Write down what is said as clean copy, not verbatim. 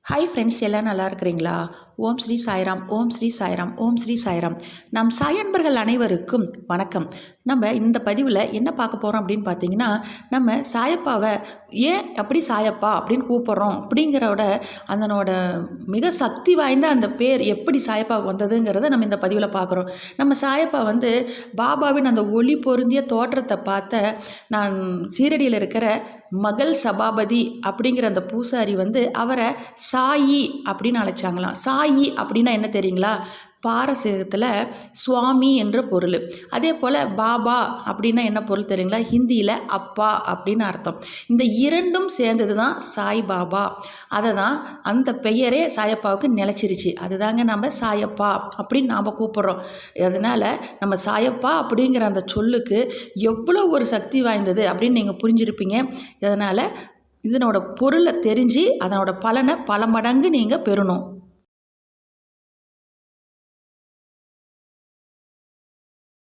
Hi friends, எல்லாம் நல்லா இருக்கிறீங்களா? ஓம் ஸ்ரீ சாய்ராம், ஓம் ஸ்ரீ சாய்ராம், ஓம் ஸ்ரீ சாய்ராம். நம் சாயன்பர்கள் அனைவருக்கும் வணக்கம். நம்ம இந்த பதிவில் என்ன பார்க்க போகிறோம் அப்படின்னு பார்த்தீங்கன்னா, நம்ம சாயப்பாவை ஏன் அப்படி சாயப்பா அப்படின்னு கூப்பிட்றோம் அப்படிங்கிறோட அதனோட மிக சக்தி வாய்ந்த அந்த பேர் எப்படி சாயப்பாவுக்கு வந்ததுங்கிறத நம்ம இந்த பதிவில் பார்க்குறோம். நம்ம சாயப்பா பாபாவின் அந்த ஒளி பொருந்திய தோற்றத்தை பார்த்த நான் சீரடியில் இருக்கிற மகள் சபாபதி அப்படிங்கிற அந்த பூசாரி அவரை சாயி அப்படின்னு அழைச்சாங்களாம். சாயி அப்படின்னா என்ன தெரியுங்களா? பாரசீகத்தில் சுவாமி என்ற பொருள். அதே போல் பாபா அப்படின்னா என்ன பொருள் தெரியுங்களா? ஹிந்தியில் அப்பா அப்படின்னு அர்த்தம். இந்த இரண்டும் சேர்ந்தது தான் சாய் பாபா. அதை தான் அந்த பெயரே சாயப்பாவுக்கு நிலச்சிருச்சு. அதுதாங்க நம்ம சாயப்பா அப்படின்னு நாம் கூப்பிட்றோம். அதனால் நம்ம சாயப்பா அப்படிங்கிற அந்த சொல்லுக்கு எவ்வளோ ஒரு சக்தி வாய்ந்தது அப்படின்னு நீங்கள் புரிஞ்சிருப்பீங்க. இதனால் இதனோட பொருளை தெரிஞ்சு அதனோட பலனை பல மடங்கு நீங்கள் பெறணும்.